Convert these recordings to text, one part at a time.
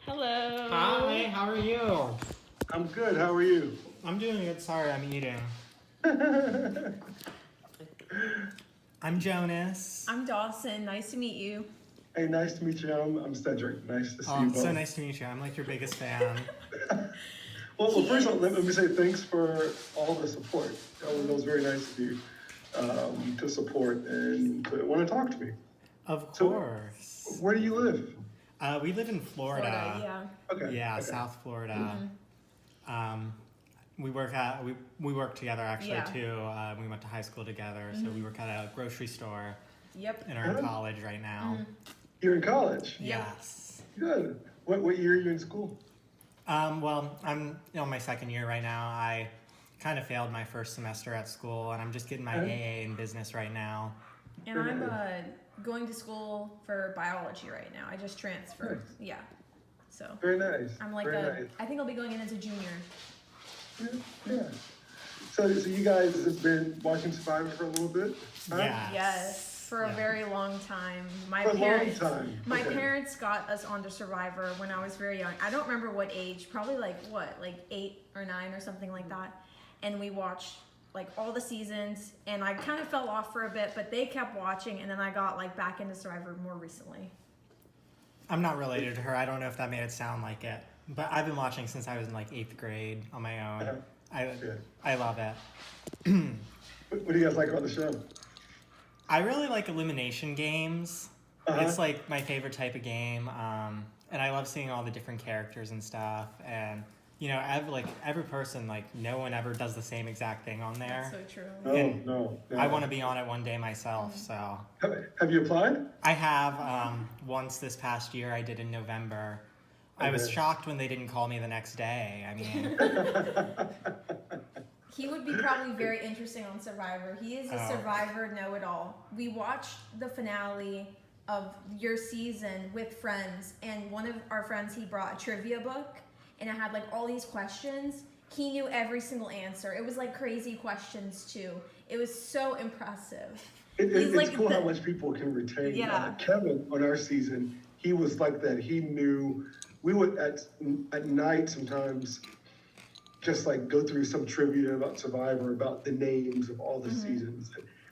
Hello. Hi, how are you? I'm good. How are you? I'm doing good. Sorry, I'm eating. I'm Jonas. I'm Dawson. Nice to meet you. Hey, nice to meet you. I'm Cedrek. Nice to see you both. So nice to meet you. I'm like your biggest fan. Well, first of all, let me say thanks for all the support. That was very nice of you to support and to want to talk to me. Of course. So, where do you live? We live in Florida. Yeah. Okay. Yeah, okay. South Florida. We work together actually Yeah. too. We went to high school together, so we work at a grocery store Yep. and are in college right now. You're in college. Yep. Yes. Good. What year are you in school? Well, I'm my second year right now. I kind of failed my first semester at school, and I'm just getting my AA in business right now. And I'm going to school for biology right now. I just transferred. Nice. Yeah. So Very nice. I'm like very nice. I think I'll be going in as a junior. Yeah. So you guys have been watching Survivor for a little bit? Huh? Yes. Yes. For a very long time. My For a long parents time. My Okay. parents got us onto Survivor when I was very young. I don't remember what age, probably like 8 or 9 or something like that. And we watched like all the seasons, and I kind of fell off for a bit, but they kept watching, and then I got like back into Survivor more recently. I'm not related to her. I don't know if that made it sound like it, but I've been watching since I was in like 8th grade on my own. I love it. What do you guys like about the show? I really like elimination games. It's like my favorite type of game, and I love seeing all the different characters and stuff. And every person, like no one ever does the same exact thing on there. So true. No. I want to be on it one day myself. So Have you applied? I have once this past year. I did in November. I was shocked when they didn't call me the next day. I mean, He would be probably very interesting on Survivor. He is a Survivor know-it-all. We watched the finale of your season with friends, and one of our friends, he brought a trivia book, and it had like all these questions. He knew every single answer. It was like crazy questions too. It was so impressive. It's cool how much people can retain. Yeah. Kevin on our season, he was like that. He knew. We would at night sometimes just like go through some trivia about Survivor, about the names of all the seasons.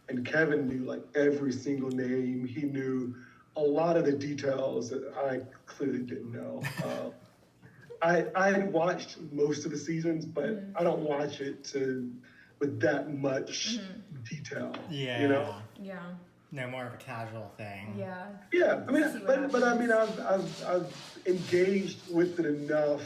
And Kevin knew like every single name. He knew a lot of the details that I clearly didn't know. I had watched most of the seasons, but I don't watch it with that much detail. yeah, You know? Yeah. no more of a casual thing. Yeah. Yeah, I mean, See what but I mean, I've engaged with it enough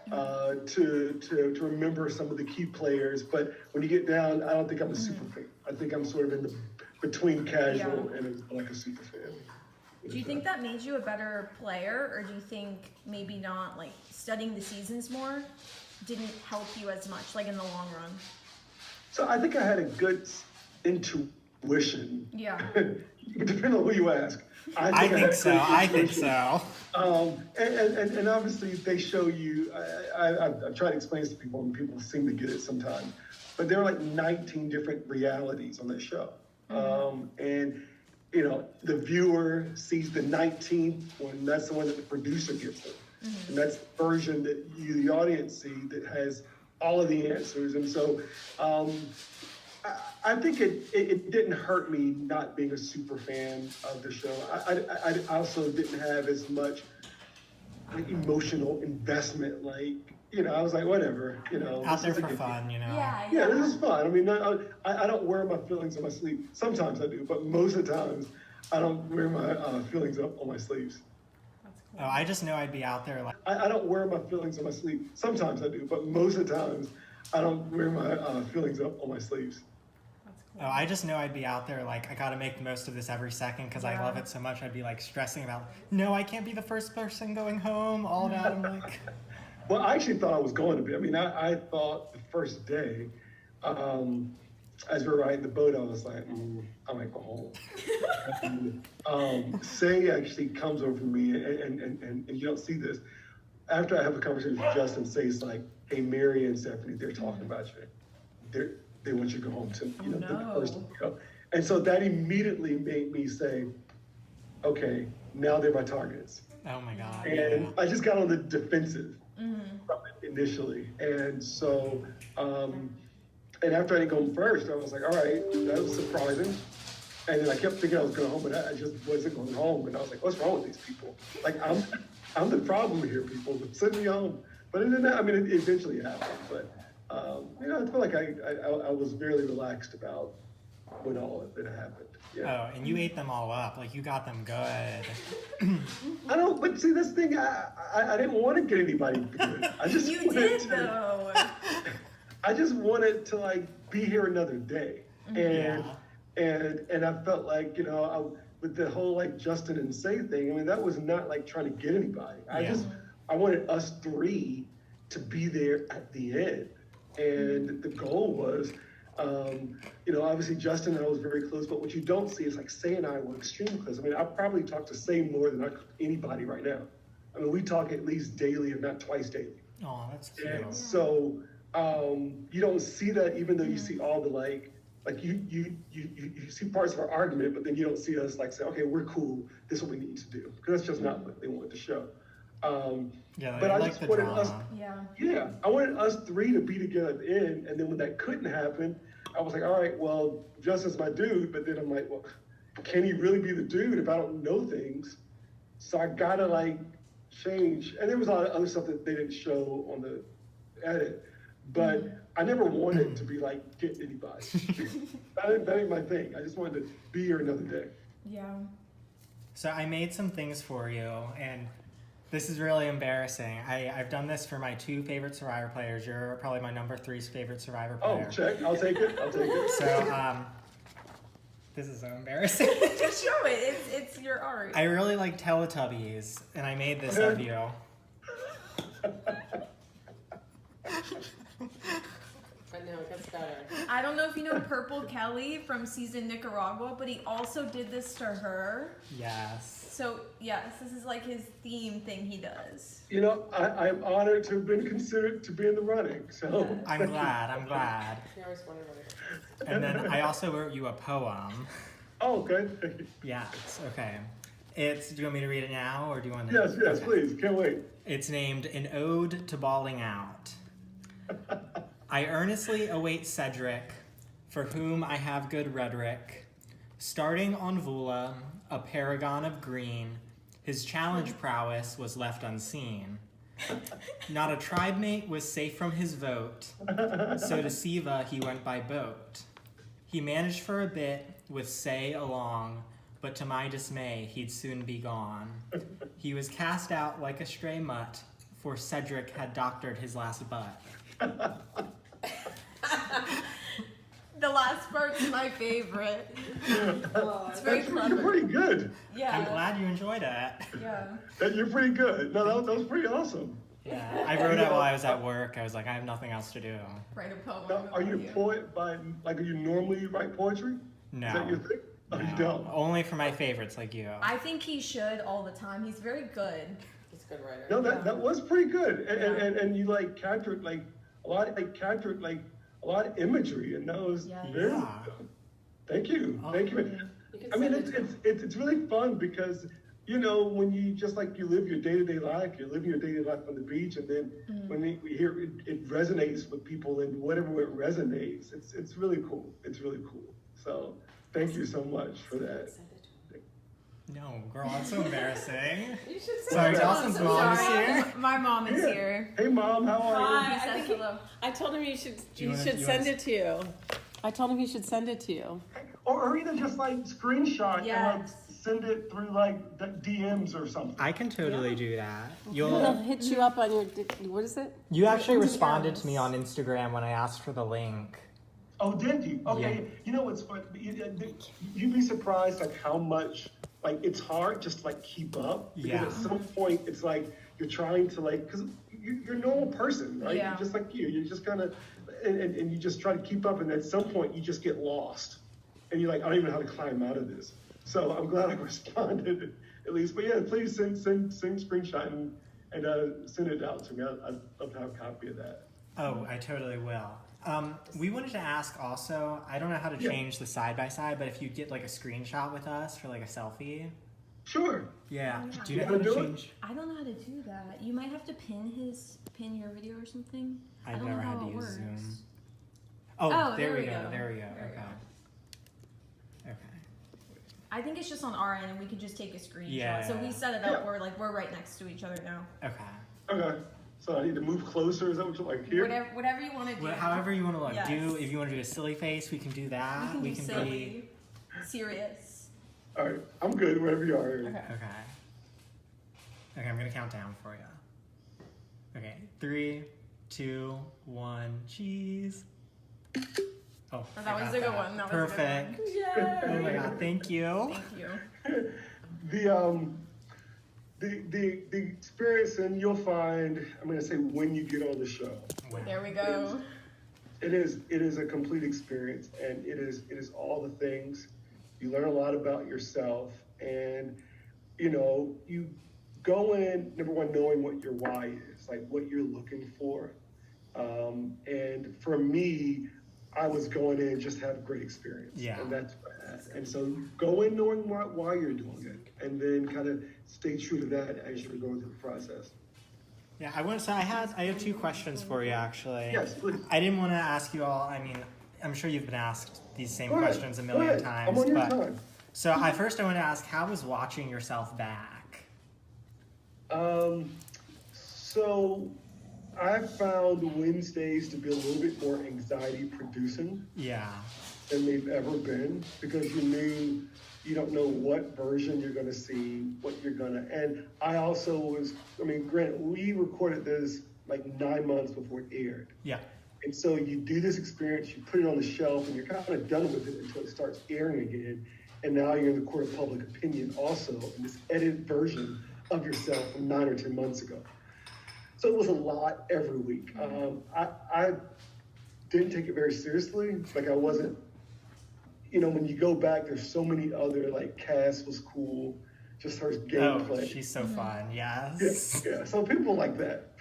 to remember some of the key players. But when you get down, I don't think I'm a super fan. I think I'm sort of in the between casual and like a super fan. Do you think that made you a better player, or do you think maybe not, like studying the seasons more didn't help you as much, like in the long run? So I think I had a good intuition. Yeah. Depending on who you ask. I think so. And obviously they show you. I've tried to explain this to people, and people seem to get it sometimes. But there are like 19 different realities on that show, and you know the viewer sees the 19th one. That's the one that the producer gives them, and that's the version that you, the audience, see that has all of the answers. And so I think it didn't hurt me not being a super fan of the show. I also didn't have as much like, emotional investment. Like, you know, I was like, whatever, you know. Out there for fun, you know. Yeah, this is fun. I mean, I don't wear my feelings on my sleeve. Sometimes I do, but most of the times I don't wear my feelings up on my sleeves. That's cool. Oh, I just know I'd be out there like. I don't wear my feelings on my sleeve. Sometimes I do, but most of the times I don't wear my feelings up on my sleeves. That's cool. Oh, I just know I'd be out there like I gotta make the most of this every second because I love it so much. I'd be like stressing about, no, I can't be the first person going home. All that. I'm like. Well, I actually thought I was going to be. I mean, I thought the first day, as we were riding the boat, I was like, I might go home. Say actually comes over to me, and you don't see this. After I have a conversation with Justin, Say's like, hey, Mary and Stephanie, they're talking about you. They want you to go home to, the person to go. And so that immediately made me say, okay, now they're my targets. Oh my God. And Yeah. I just got on the defensive from it initially. And so, and after I didn't go first, I was like, all right, that was surprising. And then I kept thinking I was going home, but I just wasn't going home. And I was like, what's wrong with these people? Like, I'm the problem here, people. Send me home. But it didn't, I mean, it eventually happened. But, you know, I feel like I was fairly relaxed about when all of it happened. Yeah. Oh, and you ate them all up. Like, you got them good. I don't, but see, this thing, I didn't want to get anybody good. I just You wanted did to, though. I just wanted to like be here another day. And Yeah. and I felt like, you know, with the whole like Justin and Say thing, I mean, that was not like trying to get anybody. I wanted us three to be there at the end. And the goal was, you know, obviously Justin and I was very close, but what you don't see is like Say and I were extremely close. I mean, I probably talk to Say more than anybody right now. I mean, we talk at least daily, if not twice daily. Oh, that's cute. And so you don't see that, even though you see all the like you see parts of our argument, but then you don't see us like say, okay, we're cool. This is what we need to do, because that's just not what they wanted to show. Yeah, but I like just the wanted drama. us. Yeah, I wanted us three to be together at the end, and then when that couldn't happen, I was like, all right, well, Justin's my dude, but then I'm like, well, can he really be the dude if I don't know things? So I gotta like change, and there was a lot of other stuff that they didn't show on the edit, but I never wanted to be like get anybody. that ain't my thing. I just wanted to be here another day. Yeah. So I made some things for you, and this is really embarrassing. I've done this for my two favorite Survivor players. You're probably my number 3's favorite Survivor Oh, player. check. I'll take it. So, this is so embarrassing. Just show it. It's your art. I really like Teletubbies, and I made this of you. But no, it gets better. I don't know if you know Purple Kelly from Season Nicaragua, but he also did this to her. Yes. So, yes, this is like his theme thing he does. You know, I'm honored to have been considered to be in the running. So I'm glad. You always wonder what it is. And then I also wrote you a poem. Oh, good. Yes, okay. Do you want me to read it now, or do you want to? Yes, Okay. please. Can't wait. It's named An Ode to Bawling Out. I earnestly await Cedrek, for whom I have good rhetoric. Starting on Vula, a paragon of green, his challenge prowess was left unseen. Not a tribe mate was safe from his vote, so to Siva he went by boat. He managed for a bit with Say along, but to my dismay he'd soon be gone. He was cast out like a stray mutt, for Cedrek had doctored his last butt. The last part's my favorite. It's very You're clever. pretty good. Yeah. I'm glad you enjoyed it. Yeah. You're pretty good. No, that was pretty awesome. Yeah, I wrote it while I was at work. I was like, I have nothing else to do. Write a poem. Now, are you a poet by, like, do you normally write poetry? No. Is that your thing? Oh, you No. don't? Only for my favorites like you. I think he should all the time. He's very good. He's a good writer. No, that was pretty good. And you like captured like a lot of imagery, and that was Yes. very Yeah. Thank you. Oh. Thank you. You can I mean, send it to him. it's really fun because, you know, when you just like you live your day-to-day life, you're living your day-to-day life on the beach, and then when we hear it resonates with people, and whatever it resonates, it's really cool. It's really cool. So thank you so much for that. Send it to him. No, girl, that's so embarrassing. You should send Sorry, it to him. Dawson's I'm mom is sorry. here. My mom is Yeah. here. Hey, Mom, how are Hi. He I says think he- hello. I told him you should you wanna- you send wanna- it to you. I told him he should send it to you. you? Or either just like screenshot and like Yes. send it through like the DMs or something. I can totally do that. He'll hit you up on your, what is it? You actually Your responded DMs. to me on Instagram when I asked for the link. Oh, did you? Okay. Yeah. You know what's fun? You'd be surprised like how much like it's hard just to like keep up. Because Yeah. at some point it's like you're trying to like because you're a normal person, right? Yeah. You're just like you. You're just kind of and you just try to keep up, and at some point you just get lost, and you're like, I don't even know how to climb out of this. So I'm glad I responded at least. But yeah, please send screenshot and send it out to me. I'd love to have a copy of that. Oh, I totally will. We wanted to ask also, I don't know how to Yeah. change the side by side, but if you get like a screenshot with us for like a selfie. Sure. Yeah. Yeah. Do you know You how to wanna do it? change? I don't know how to do that. You might have to pin your video or something. I I've don't never know had how to it use works. Zoom. Oh, Oh, there there we we go. go. There we go. There we Okay. go. Okay. I think it's just on our end, and we could just take a screenshot. Yeah. So we set it up where we're right next to each other now. Okay. Okay. So I need to move closer. Is that what you like here? Whatever you want to do. However you want to look. Yes. If you want to do a silly face, we can do that. We We can can do be. silly, serious. All right. I'm good. Wherever you are. Okay. Okay. Okay, I'm gonna count down for you. Okay, 3, 2, 1, cheese. Oh, That I was got a good one. That was Perfect. a good one. Oh my god, thank you. Thank you. The experience, and you'll find. I'm gonna say when you get on the show. Wow. There we go. It is a complete experience, and it is all the things. You learn a lot about yourself, and you go in, number one, knowing what your why is, like what you're looking for. And for me, I was going in just to have a great experience. Yeah. And that's what I had. And so go in knowing why you're doing it, and then kind of stay true to that as you're going through the process. Yeah, I have 2 questions for you actually. Yes, please. I didn't want to ask you all. I mean, I'm sure you've been asked these same Go ahead. questions a Go million ahead. times. I'm on your but time. so I want to ask, how was watching yourself back? So I found Wednesdays to be a little bit more anxiety producing Yeah. than they've ever been, because you don't know what version you're going to see, what you're going to, and I also granted, we recorded this like 9 months before it aired. Yeah. And so you do this experience, you put it on the shelf, and you're kind of done with it until it starts airing again. And now you're in the court of public opinion also in this edited version of yourself from 9 or 10 months ago. So it was a lot every week. I didn't take it very seriously. Like I wasn't, when you go back, there's so many other, like Cass was cool, just her gameplay. Oh, she's so fun. Yes. Yeah. So people like that.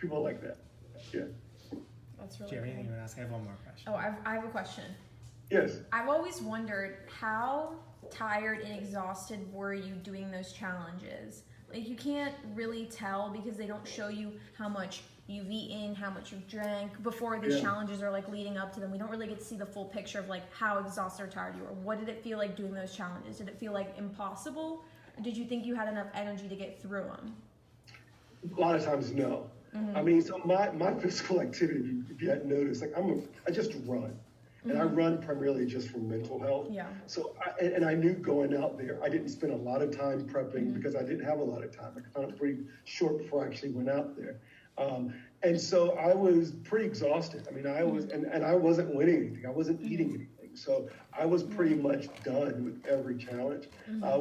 Yeah. That's Do really you have anything you cool. want to ask? I have one more question. Oh, I have a question. Yes. I've always wondered how tired and exhausted were you doing those challenges? Like you can't really tell because they don't show you how much you've eaten, how much you've drank before these challenges are like leading up to them. We don't really get to see the full picture of like how exhausted or tired you were. What did it feel like doing those challenges? Did it feel like impossible? Or did you think you had enough energy to get through them? A lot of times, no. I mean, so my physical activity, if you hadn't noticed, like I just run. And I run primarily just for mental health. Yeah. So, I knew going out there, I didn't spend a lot of time prepping because I didn't have a lot of time. I found it pretty short before I actually went out there. And so I was pretty exhausted. I mean, I was, and I wasn't winning anything. I wasn't eating anything. So I was pretty much done with every challenge,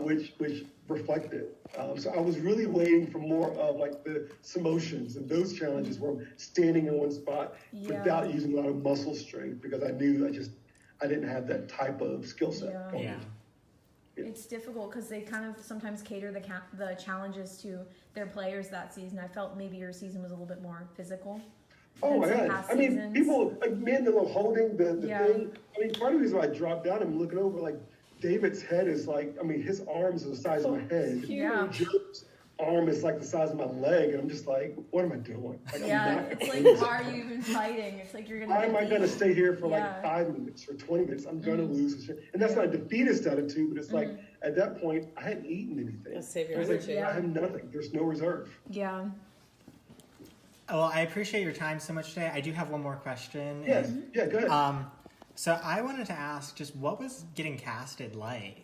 which reflected. So I was really waiting for more of like the emotions and those challenges where I'm standing in one spot without using a lot of muscle strength, because I knew I didn't have that type of skill set. Yeah. It's difficult because they kind of sometimes cater the challenges to their players that season. I felt maybe your season was a little bit more physical. Oh my some God. past I mean, seasons. people, like men that are holding the thing. I mean, part of the reason why I dropped down, I'm looking over, like, David's head is like, I mean, his arms are the size of my head. Yeah. Joe's arm is like the size of my leg. And I'm just like, what am I doing? Like, It's like, why are you even fighting? It's like you're going to Why am I going to stay here for like Yeah. 5 minutes or 20 minutes? I'm going to lose. And that's not a defeatist attitude, but it's like, at that point, I hadn't eaten anything. Save your I was like, energy. I have nothing. There's no reserve. Yeah. Well, I appreciate your time so much today. I do have one more question. Yes. Yeah, go ahead. So I wanted to ask, just what was getting casted like?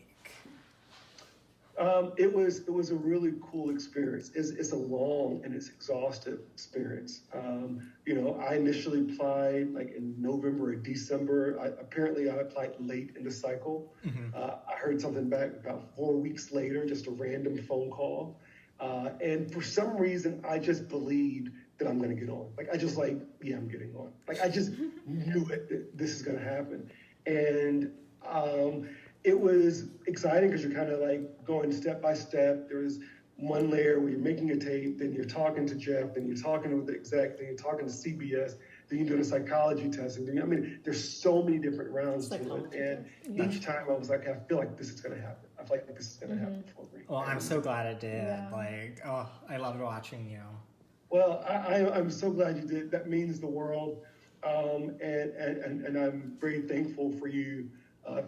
It was a really cool experience. It's a long and it's exhaustive experience. I initially applied like in November or December. Apparently I applied late in the cycle. I heard something back about 4 weeks later, just a random phone call. And for some reason, I just believed that I'm going to get on. Like, I'm getting on. Like, I just knew it, that this is going to happen. And it was exciting because you're kind of like going step by step. There was one layer where you're making a tape, then you're talking to Jeff, then you're talking with the exec, then you're talking to CBS, then you're doing a psychology testing. I mean, there's so many different rounds to it. And each time I was like, I feel like this is going to happen. I like this is going to happen for me. Well, I'm so glad it did. Yeah. Like, oh, I loved watching you. Well, I'm so glad you did. That means the world. And I'm very thankful for you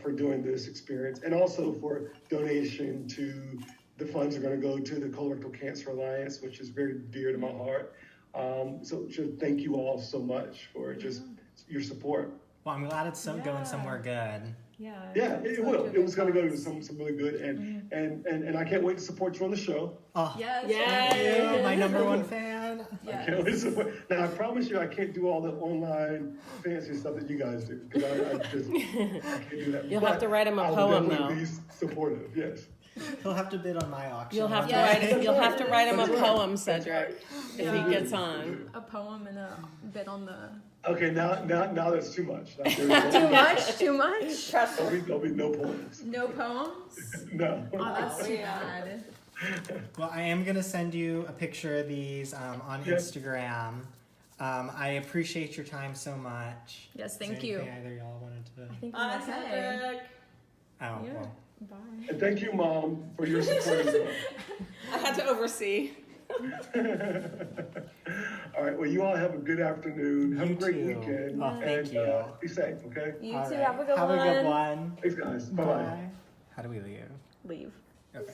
for doing this experience, and also for donation to the funds are going to go to the Colorectal Cancer Alliance, which is very dear to my heart. So thank you all so much for just your support. Well, I'm glad it's going somewhere good. Yeah. Yeah, it will. It was going to go to some really good, and I can't wait to support you on the show. Oh, Yes. Yay. you, my number one fan. I can't wait to support. Now I promise you, I can't do all the online fancy stuff that you guys do because I can't do that. You'll have to write him a I'll poem, definitely though. Be supportive, yes. He'll have to bid on my auction. You'll have to Yeah. write. You'll have to write him a That's right. poem, Cedric, if he gets on. A poem and a bit on the. Okay, now that's too much. Too much? Too much? There'll be no poems. No poems? No. Oh, that's too bad. Well, I am going to send you a picture of these on Yeah. Instagram. I appreciate your time so much. Yes, Is there thank you. anything either y'all wanted to... I think I'm okay. Oh, Yeah. well. Bye. And thank you, Mom, for your support as well. I had to oversee. All right, well, you all have a good afternoon. Have You a great too. weekend. Oh, thank and, you. Be safe, okay? You All too. right. Have a good Have one. a good one. Thanks, guys. Bye-bye. How do we leave? Leave. Okay.